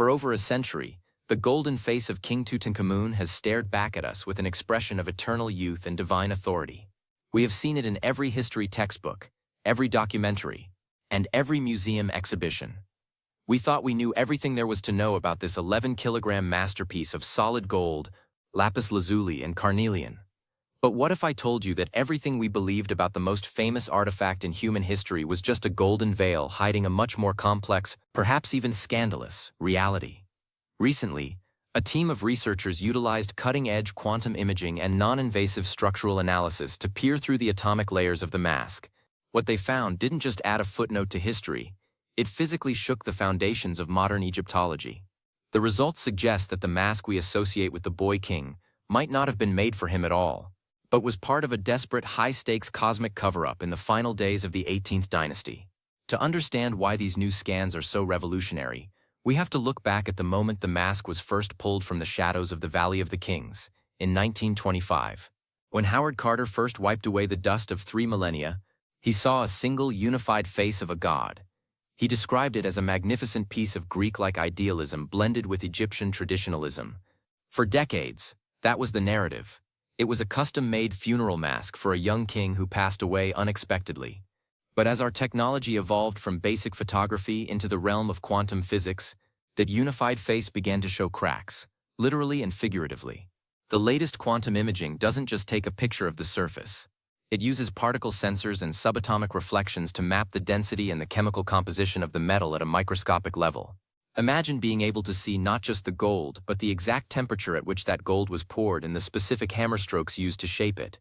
For over a century, the golden face of King Tutankhamun has stared back at us with an expression of eternal youth and divine authority. We have seen it in every history textbook, every documentary, and every museum exhibition. We thought we knew everything there was to know about this 11-kilogram masterpiece of solid gold, lapis lazuli, and carnelian. But what if I told you that everything we believed about the most famous artifact in human history was just a golden veil hiding a much more complex, perhaps even scandalous, reality? Recently, a team of researchers utilized cutting-edge quantum imaging and non-invasive structural analysis to peer through the atomic layers of the mask. What they found didn't just add a footnote to history, it physically shook the foundations of modern Egyptology. The results suggest that the mask we associate with the boy king might not have been made for him at all, but was part of a desperate high-stakes cosmic cover-up in the final days of the 18th dynasty. To understand why these new scans are so revolutionary, we have to look back at the moment the mask was first pulled from the shadows of the Valley of the Kings, in 1925. When Howard Carter first wiped away the dust of 3 millennia, he saw a single unified face of a god. He described it as a magnificent piece of Greek-like idealism blended with Egyptian traditionalism. For decades, that was the narrative. It was a custom-made funeral mask for a young king who passed away unexpectedly. But as our technology evolved from basic photography into the realm of quantum physics, that unified face began to show cracks, literally and figuratively. The latest quantum imaging doesn't just take a picture of the surface. It uses particle sensors and subatomic reflections to map the density and the chemical composition of the metal at a microscopic level. Imagine being able to see not just the gold, but the exact temperature at which that gold was poured and the specific hammer strokes used to shape it.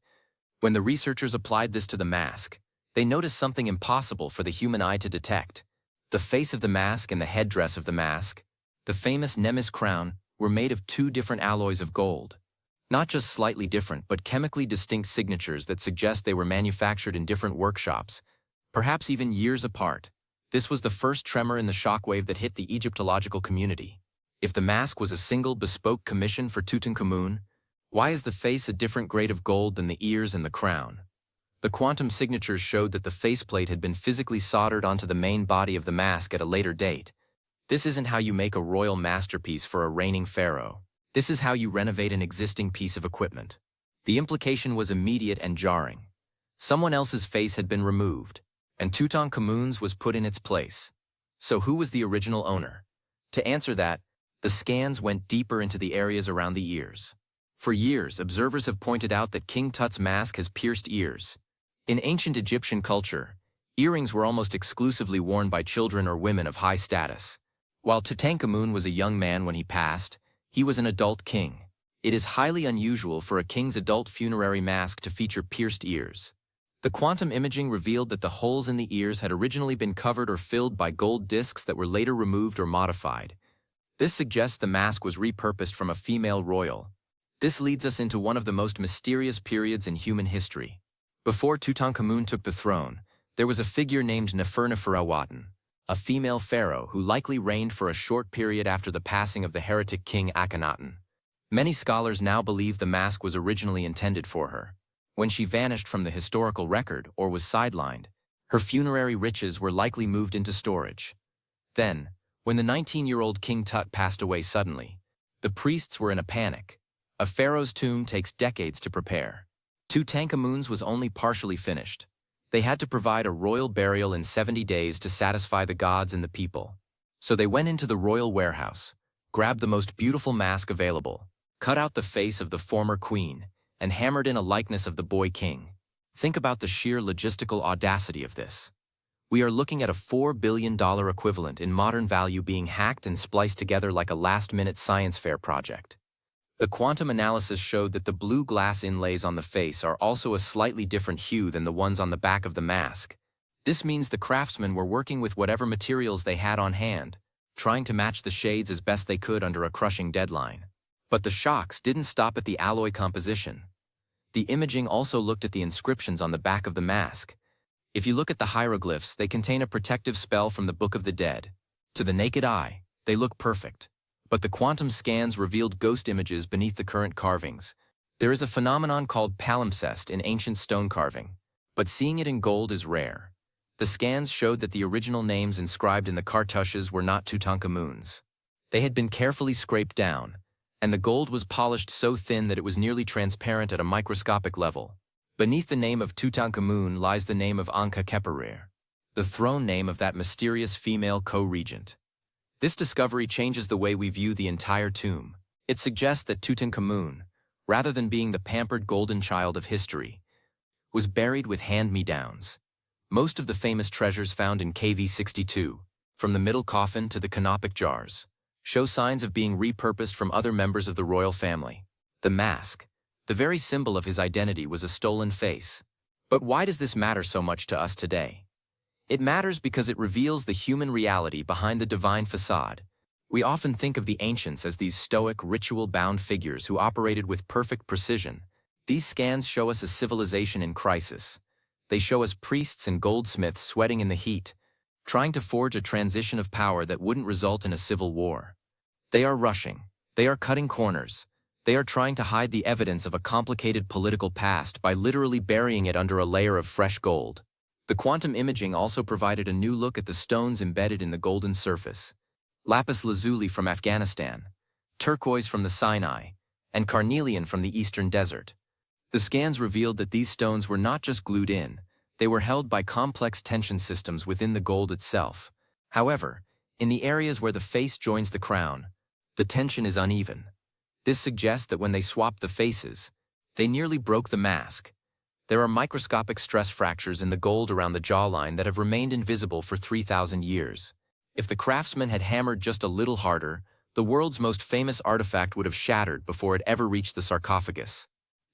When the researchers applied this to the mask, they noticed something impossible for the human eye to detect. The face of the mask and the headdress of the mask, the famous Nemes crown, were made of 2 different alloys of gold. Not just slightly different, but chemically distinct signatures that suggest they were manufactured in different workshops, perhaps even years apart. This was the first tremor in the shockwave that hit the Egyptological community. If the mask was a single bespoke commission for Tutankhamun, why is the face a different grade of gold than the ears and the crown? The quantum signatures showed that the faceplate had been physically soldered onto the main body of the mask at a later date. This isn't how you make a royal masterpiece for a reigning pharaoh. This is how you renovate an existing piece of equipment. The implication was immediate and jarring. Someone else's face had been removed, and Tutankhamun's was put in its place. So who was the original owner? To answer that, the scans went deeper into the areas around the ears. For years, observers have pointed out that King Tut's mask has pierced ears. In ancient Egyptian culture, earrings were almost exclusively worn by children or women of high status. While Tutankhamun was a young man when he passed, he was an adult king. It is highly unusual for a king's adult funerary mask to feature pierced ears. The quantum imaging revealed that the holes in the ears had originally been covered or filled by gold discs that were later removed or modified. This suggests the mask was repurposed from a female royal. This leads us into one of the most mysterious periods in human history. Before Tutankhamun took the throne, there was a figure named Nefertiti, a female pharaoh who likely reigned for a short period after the passing of the heretic king Akhenaten. Many scholars now believe the mask was originally intended for her. When she vanished from the historical record or was sidelined, her funerary riches were likely moved into storage. Then, when the 19-year-old King Tut passed away suddenly, the priests were in a panic. A pharaoh's tomb takes decades to prepare. Tutankhamun's was only partially finished. They had to provide a royal burial in 70 days to satisfy the gods and the people. So they went into the royal warehouse, grabbed the most beautiful mask available, cut out the face of the former queen, and hammered in a likeness of the boy king. Think about the sheer logistical audacity of this. We are looking at a $4 billion equivalent in modern value being hacked and spliced together like a last-minute science fair project. The quantum analysis showed that the blue glass inlays on the face are also a slightly different hue than the ones on the back of the mask. This means the craftsmen were working with whatever materials they had on hand, trying to match the shades as best they could under a crushing deadline. But the shocks didn't stop at the alloy composition. The imaging also looked at the inscriptions on the back of the mask. If you look at the hieroglyphs, they contain a protective spell from the Book of the Dead. To the naked eye, they look perfect. But the quantum scans revealed ghost images beneath the current carvings. There is a phenomenon called palimpsest in ancient stone carving, but seeing it in gold is rare. The scans showed that the original names inscribed in the cartouches were not Tutankhamun's. They had been carefully scraped down, and the gold was polished so thin that it was nearly transparent at a microscopic level. Beneath the name of Tutankhamun lies the name of Ankh-Kheperer, the throne name of that mysterious female co-regent. This discovery changes the way we view the entire tomb. It suggests that Tutankhamun, rather than being the pampered golden child of history, was buried with hand-me-downs. Most of the famous treasures found in KV62, from the middle coffin to the canopic jars, show signs of being repurposed from other members of the royal family. The mask, the very symbol of his identity, was a stolen face. But why does this matter so much to us today? It matters because it reveals the human reality behind the divine facade. We often think of the ancients as these stoic, ritual-bound figures who operated with perfect precision. These scans show us a civilization in crisis. They show us priests and goldsmiths sweating in the heat, trying to forge a transition of power that wouldn't result in a civil war. They are rushing. They are cutting corners. They are trying to hide the evidence of a complicated political past by literally burying it under a layer of fresh gold. The quantum imaging also provided a new look at the stones embedded in the golden surface. Lapis lazuli from Afghanistan, turquoise from the Sinai, and carnelian from the eastern desert. The scans revealed that these stones were not just glued in, they were held by complex tension systems within the gold itself. However, in the areas where the face joins the crown, the tension is uneven. This suggests that when they swapped the faces, they nearly broke the mask. There are microscopic stress fractures in the gold around the jawline that have remained invisible for 3,000 years. If the craftsman had hammered just a little harder, the world's most famous artifact would have shattered before it ever reached the sarcophagus.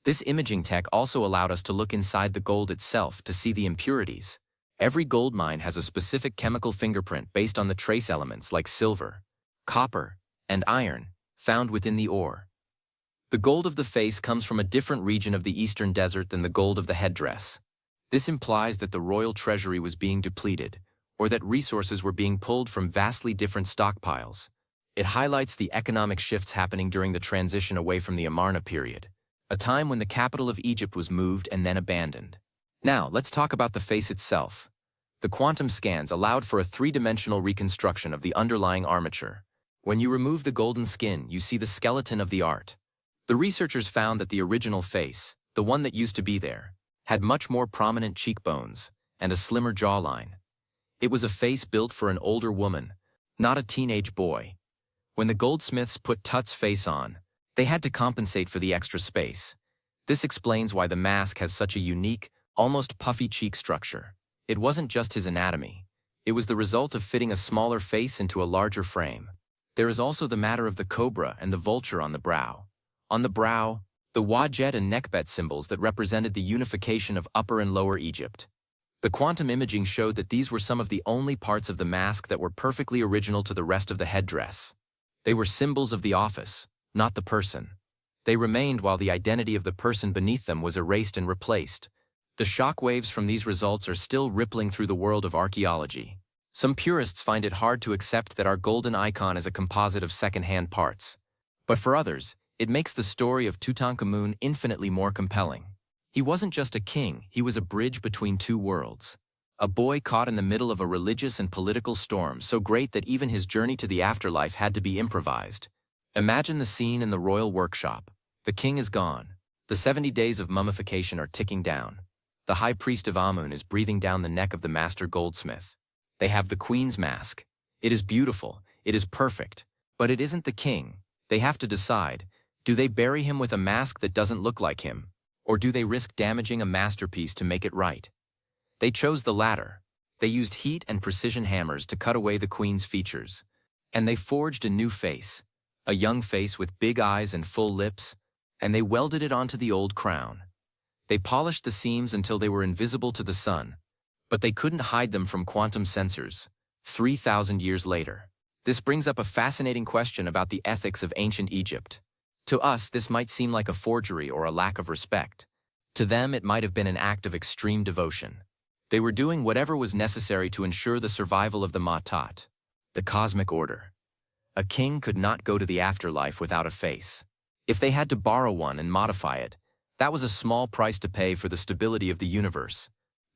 This imaging tech also allowed us to look inside the gold itself to see the impurities. Every gold mine has a specific chemical fingerprint based on the trace elements like silver, copper, and iron found within the ore. The gold of the face comes from a different region of the eastern desert than the gold of the headdress. This implies that the royal treasury was being depleted, or that resources were being pulled from vastly different stockpiles. It highlights the economic shifts happening during the transition away from the Amarna period, a time when the capital of Egypt was moved and then abandoned. Now, let's talk about the face itself. The quantum scans allowed for a three-dimensional reconstruction of the underlying armature. When you remove the golden skin, you see the skeleton of the art. The researchers found that the original face, the one that used to be there, had much more prominent cheekbones and a slimmer jawline. It was a face built for an older woman, not a teenage boy. When the goldsmiths put Tut's face on, they had to compensate for the extra space. This explains why the mask has such a unique, almost puffy cheek structure. It wasn't just his anatomy. It was the result of fitting a smaller face into a larger frame. There is also the matter of the cobra and the vulture on the brow. On the brow, the wajet and nekbet symbols that represented the unification of Upper and Lower Egypt. The quantum imaging showed that these were some of the only parts of the mask that were perfectly original to the rest of the headdress. They were symbols of the office, not the person. They remained while the identity of the person beneath them was erased and replaced. The shockwaves from these results are still rippling through the world of archaeology. Some purists find it hard to accept that our golden icon is a composite of second-hand parts. But for others, it makes the story of Tutankhamun infinitely more compelling. He wasn't just a king, he was a bridge between two worlds. A boy caught in the middle of a religious and political storm so great that even his journey to the afterlife had to be improvised. Imagine the scene in the royal workshop. The king is gone. The 70 days of mummification are ticking down. The high priest of Amun is breathing down the neck of the master goldsmith. They have the queen's mask. It is beautiful, it is perfect, but it isn't the king. They have to decide, do they bury him with a mask that doesn't look like him, or do they risk damaging a masterpiece to make it right? They chose the latter. They used heat and precision hammers to cut away the queen's features, and they forged a new face, a young face with big eyes and full lips, and they welded it onto the old crown. They polished the seams until they were invisible to the sun, but they couldn't hide them from quantum sensors. 3,000 years later. This brings up a fascinating question about the ethics of ancient Egypt. To us, this might seem like a forgery or a lack of respect. To them, it might have been an act of extreme devotion. They were doing whatever was necessary to ensure the survival of the Matat, the cosmic order. A king could not go to the afterlife without a face. If they had to borrow one and modify it, that was a small price to pay for the stability of the universe.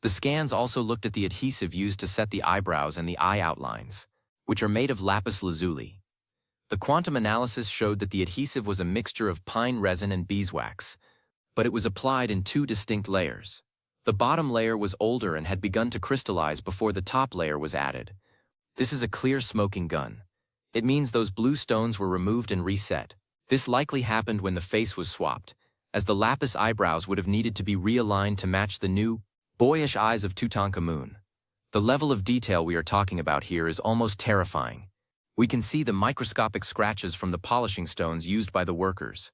The scans also looked at the adhesive used to set the eyebrows and the eye outlines, which are made of lapis lazuli. The quantum analysis showed that the adhesive was a mixture of pine resin and beeswax, but it was applied in two distinct layers. The bottom layer was older and had begun to crystallize before the top layer was added. This is a clear smoking gun. It means those blue stones were removed and reset. This likely happened when the face was swapped, as the lapis eyebrows would have needed to be realigned to match the new, boyish eyes of Tutankhamun. The level of detail we are talking about here is almost terrifying. We can see the microscopic scratches from the polishing stones used by the workers.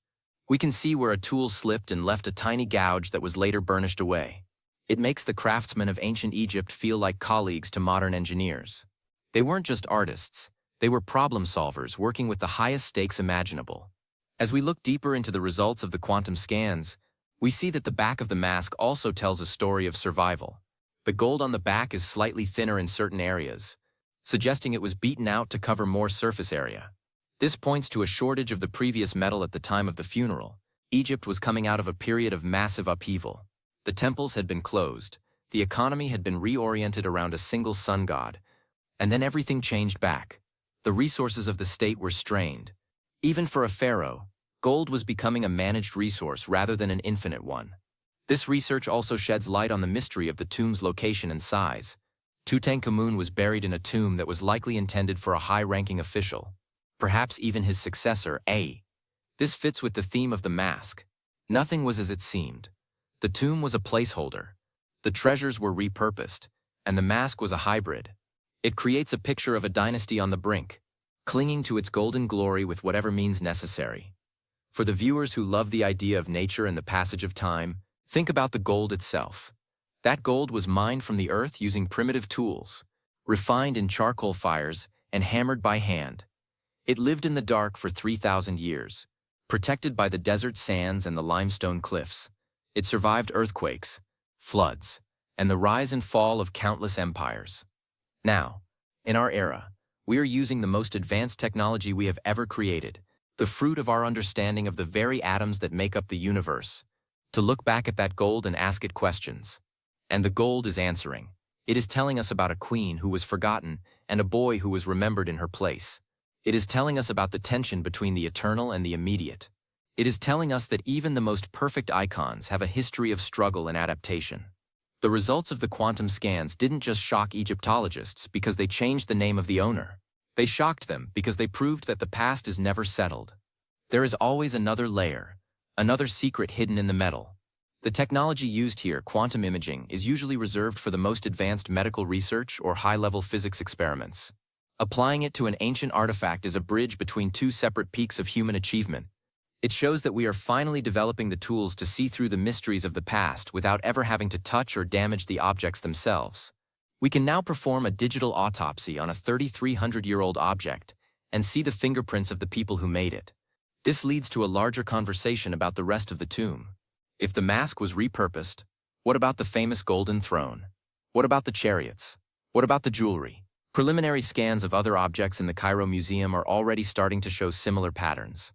We can see where a tool slipped and left a tiny gouge that was later burnished away. It makes the craftsmen of ancient Egypt feel like colleagues to modern engineers. They weren't just artists, they were problem solvers working with the highest stakes imaginable. As we look deeper into the results of the quantum scans, we see that the back of the mask also tells a story of survival. The gold on the back is slightly thinner in certain areas, suggesting it was beaten out to cover more surface area. This points to a shortage of the previous metal at the time of the funeral. Egypt was coming out of a period of massive upheaval. The temples had been closed, the economy had been reoriented around a single sun god, and then everything changed back. The resources of the state were strained. Even for a pharaoh, gold was becoming a managed resource rather than an infinite one. This research also sheds light on the mystery of the tomb's location and size. Tutankhamun was buried in a tomb that was likely intended for a high-ranking official, perhaps even his successor, A. This fits with the theme of the mask. Nothing was as it seemed. The tomb was a placeholder. The treasures were repurposed, and the mask was a hybrid. It creates a picture of a dynasty on the brink, clinging to its golden glory with whatever means necessary. For the viewers who love the idea of nature and the passage of time, think about the gold itself. That gold was mined from the earth using primitive tools, refined in charcoal fires and hammered by hand. It lived in the dark for 3,000 years, protected by the desert sands and the limestone cliffs. It survived earthquakes, floods, and the rise and fall of countless empires. Now, in our era, we are using the most advanced technology we have ever created, the fruit of our understanding of the very atoms that make up the universe, to look back at that gold and ask it questions. And the gold is answering. It is telling us about a queen who was forgotten and a boy who was remembered in her place. It is telling us about the tension between the eternal and the immediate. It is telling us that even the most perfect icons have a history of struggle and adaptation. The results of the quantum scans didn't just shock Egyptologists because they changed the name of the owner. They shocked them because they proved that the past is never settled. There is always another layer, another secret hidden in the metal. The technology used here, quantum imaging, is usually reserved for the most advanced medical research or high-level physics experiments. Applying it to an ancient artifact is a bridge between two separate peaks of human achievement. It shows that we are finally developing the tools to see through the mysteries of the past without ever having to touch or damage the objects themselves. We can now perform a digital autopsy on a 3,300-year-old object and see the fingerprints of the people who made it. This leads to a larger conversation about the rest of the tomb. If the mask was repurposed, what about the famous golden throne? What about the chariots? What about the jewelry? Preliminary scans of other objects in the Cairo Museum are already starting to show similar patterns.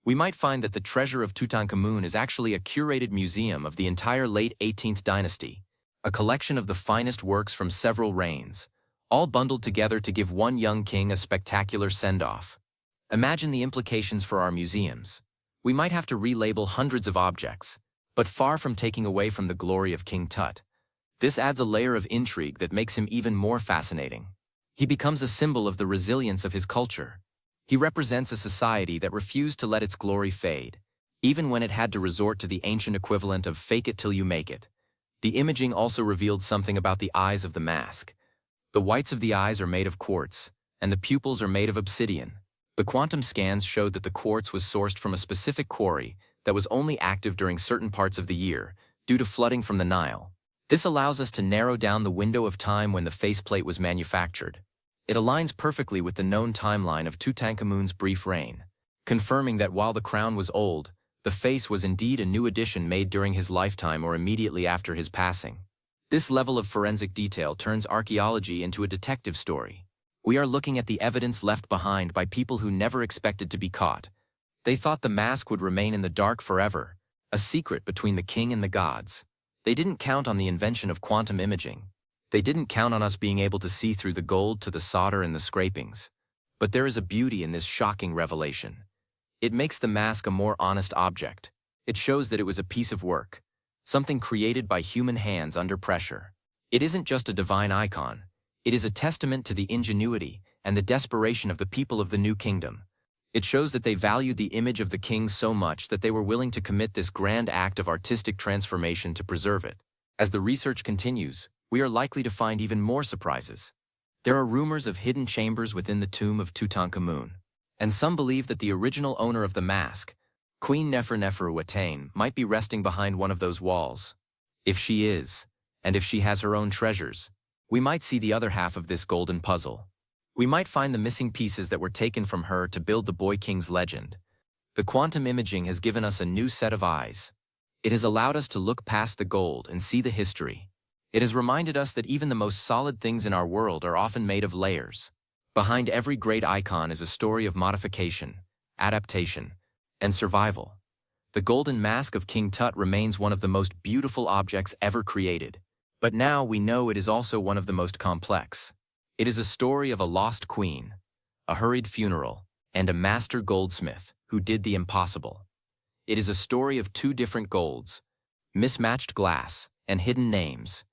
We might find that the treasure of Tutankhamun is actually a curated museum of the entire late 18th dynasty, a collection of the finest works from several reigns, all bundled together to give one young king a spectacular send-off. Imagine the implications for our museums. We might have to relabel hundreds of objects, but far from taking away from the glory of King Tut. This adds a layer of intrigue that makes him even more fascinating. He becomes a symbol of the resilience of his culture. He represents a society that refused to let its glory fade, even when it had to resort to the ancient equivalent of fake it till you make it. The imaging also revealed something about the eyes of the mask. The whites of the eyes are made of quartz, and the pupils are made of obsidian. The quantum scans showed that the quartz was sourced from a specific quarry that was only active during certain parts of the year, due to flooding from the Nile. This allows us to narrow down the window of time when the faceplate was manufactured. It aligns perfectly with the known timeline of Tutankhamun's brief reign, confirming that while the crown was old, the face was indeed a new addition made during his lifetime or immediately after his passing. This level of forensic detail turns archaeology into a detective story. We are looking at the evidence left behind by people who never expected to be caught. They thought the mask would remain in the dark forever, a secret between the king and the gods. They didn't count on the invention of quantum imaging. They didn't count on us being able to see through the gold to the solder and the scrapings. But there is a beauty in this shocking revelation. It makes the mask a more honest object. It shows that it was a piece of work, something created by human hands under pressure. It isn't just a divine icon. It is a testament to the ingenuity and the desperation of the people of the New Kingdom. It shows that they valued the image of the king so much that they were willing to commit this grand act of artistic transformation to preserve it. As the research continues, we are likely to find even more surprises. There are rumors of hidden chambers within the tomb of Tutankhamun, and some believe that the original owner of the mask, Queen Neferneferuaten, might be resting behind one of those walls. If she is, and if she has her own treasures, we might see the other half of this golden puzzle. We might find the missing pieces that were taken from her to build the Boy King's legend. The quantum imaging has given us a new set of eyes. It has allowed us to look past the gold and see the history. It has reminded us that even the most solid things in our world are often made of layers. Behind every great icon is a story of modification, adaptation, and survival. The golden mask of King Tut remains one of the most beautiful objects ever created. But now we know it is also one of the most complex. It is a story of a lost queen, a hurried funeral, and a master goldsmith who did the impossible. It is a story of two different golds, mismatched glass, and hidden names.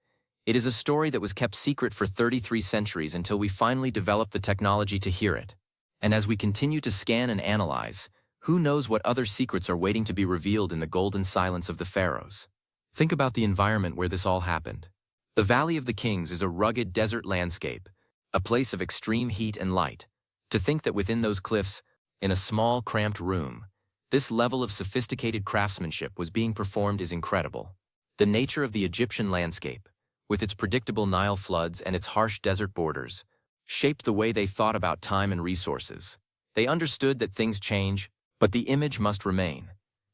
It is a story that was kept secret for 33 centuries until we finally developed the technology to hear it. And as we continue to scan and analyze, who knows what other secrets are waiting to be revealed in the golden silence of the pharaohs. Think about the environment where this all happened. The Valley of the Kings is a rugged desert landscape, a place of extreme heat and light. To think that within those cliffs, in a small, cramped room, this level of sophisticated craftsmanship was being performed is incredible. The nature of the Egyptian landscape, with its predictable Nile floods and its harsh desert borders, shaped the way they thought about time and resources. They understood that things change, but the image must remain.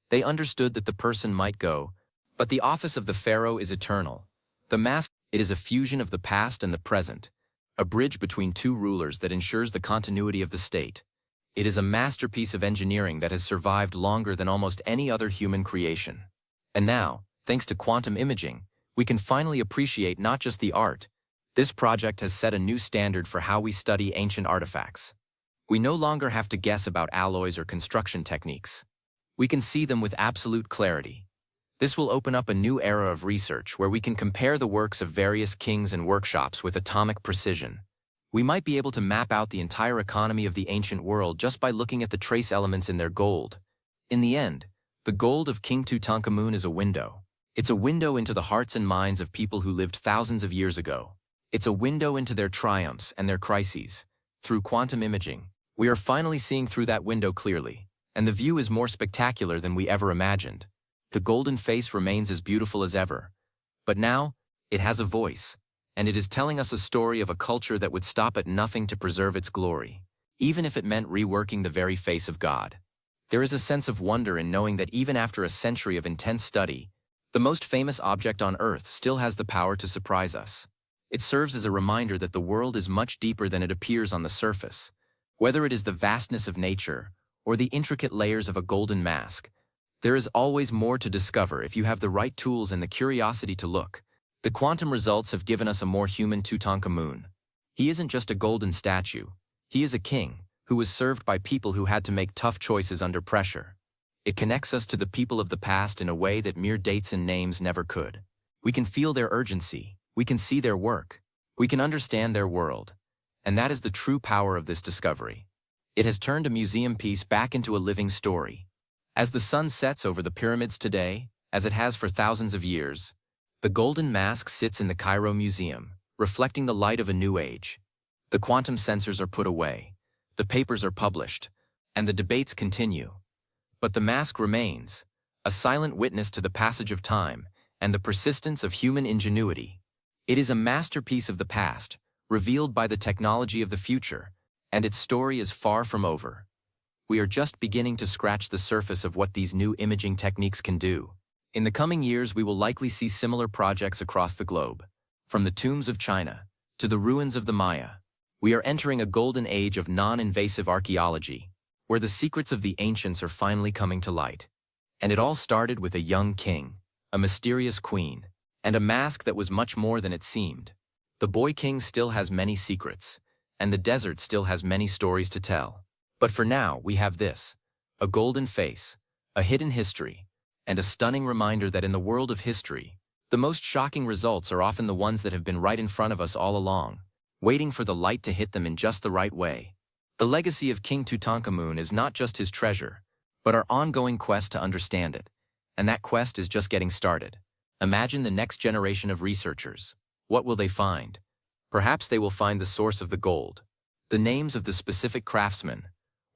They understood that the person might go, but the office of the pharaoh is eternal. The mask, it is a fusion of the past and the present, a bridge between two rulers that ensures the continuity of the state. It is a masterpiece of engineering that has survived longer than almost any other human creation. And now, thanks to quantum imaging, we can finally appreciate not just the art. This project has set a new standard for how we study ancient artifacts. We no longer have to guess about alloys or construction techniques. We can see them with absolute clarity. This will open up a new era of research where we can compare the works of various kings and workshops with atomic precision. We might be able to map out the entire economy of the ancient world just by looking at the trace elements in their gold. In the end, the gold of King Tutankhamun is a window. It's a window into the hearts and minds of people who lived thousands of years ago. It's a window into their triumphs and their crises. Through quantum imaging, we are finally seeing through that window clearly, and the view is more spectacular than we ever imagined. The golden face remains as beautiful as ever. But now, it has a voice, and it is telling us a story of a culture that would stop at nothing to preserve its glory, even if it meant reworking the very face of God. There is a sense of wonder in knowing that even after a century of intense study, the most famous object on Earth still has the power to surprise us. It serves as a reminder that the world is much deeper than it appears on the surface. Whether it is the vastness of nature or the intricate layers of a golden mask, there is always more to discover if you have the right tools and the curiosity to look. The quantum results have given us a more human Tutankhamun. He isn't just a golden statue. He is a king who was served by people who had to make tough choices under pressure. It connects us to the people of the past in a way that mere dates and names never could. We can feel their urgency. We can see their work. We can understand their world. And that is the true power of this discovery. It has turned a museum piece back into a living story. As the sun sets over the pyramids today, as it has for thousands of years, the golden mask sits in the Cairo Museum, reflecting the light of a new age. The quantum sensors are put away, the papers are published, and the debates continue. But the mask remains, a silent witness to the passage of time and the persistence of human ingenuity. It is a masterpiece of the past, revealed by the technology of the future, and its story is far from over. We are just beginning to scratch the surface of what these new imaging techniques can do. In the coming years, we will likely see similar projects across the globe. From the tombs of China to the ruins of the Maya, we are entering a golden age of non-invasive archaeology, where the secrets of the ancients are finally coming to light. And it all started with a young king, a mysterious queen, and a mask that was much more than it seemed. The Boy King still has many secrets, and the desert still has many stories to tell. But for now, we have this: a golden face, a hidden history, and a stunning reminder that in the world of history, the most shocking results are often the ones that have been right in front of us all along, waiting for the light to hit them in just the right way. The legacy of King Tutankhamun is not just his treasure, but our ongoing quest to understand it. And that quest is just getting started. Imagine the next generation of researchers. What will they find? Perhaps they will find the source of the gold, the names of the specific craftsmen,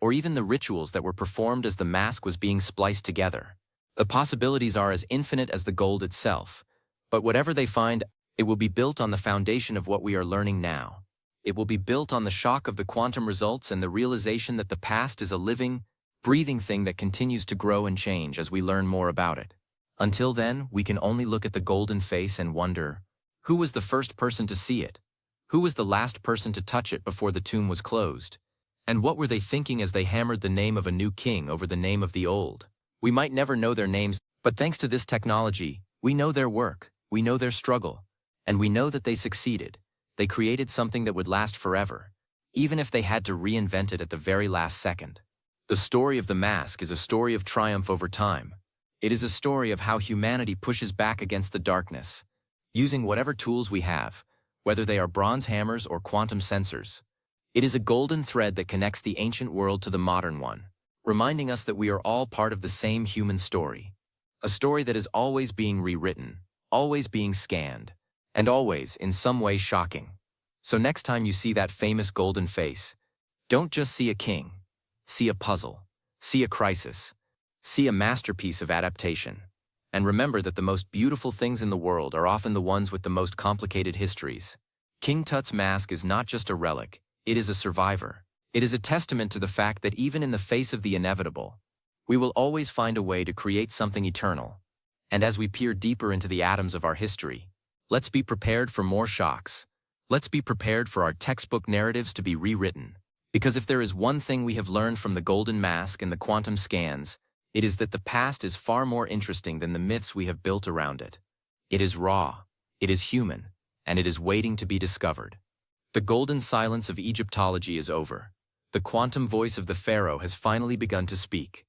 or even the rituals that were performed as the mask was being spliced together. The possibilities are as infinite as the gold itself, but whatever they find, it will be built on the foundation of what we are learning now. It will be built on the shock of the quantum results and the realization that the past is a living, breathing thing that continues to grow and change as we learn more about it. Until then, we can only look at the golden face and wonder, who was the first person to see it? Who was the last person to touch it before the tomb was closed? And what were they thinking as they hammered the name of a new king over the name of the old? We might never know their names, but thanks to this technology, we know their work, we know their struggle, and we know that they succeeded. They created something that would last forever, even if they had to reinvent it at the very last second. The story of the mask is a story of triumph over time. It is a story of how humanity pushes back against the darkness, using whatever tools we have, whether they are bronze hammers or quantum sensors. It is a golden thread that connects the ancient world to the modern one, reminding us that we are all part of the same human story. A story that is always being rewritten, always being scanned, and always, in some way, shocking. So next time you see that famous golden face, don't just see a king. See a puzzle. See a crisis. See a masterpiece of adaptation. And remember that the most beautiful things in the world are often the ones with the most complicated histories. King Tut's mask is not just a relic, it is a survivor. It is a testament to the fact that even in the face of the inevitable, we will always find a way to create something eternal. And as we peer deeper into the atoms of our history, let's be prepared for more shocks. Let's be prepared for our textbook narratives to be rewritten. Because if there is one thing we have learned from the golden mask and the quantum scans, it is that the past is far more interesting than the myths we have built around it. It is raw, it is human, and it is waiting to be discovered. The golden silence of Egyptology is over. The quantum voice of the pharaoh has finally begun to speak.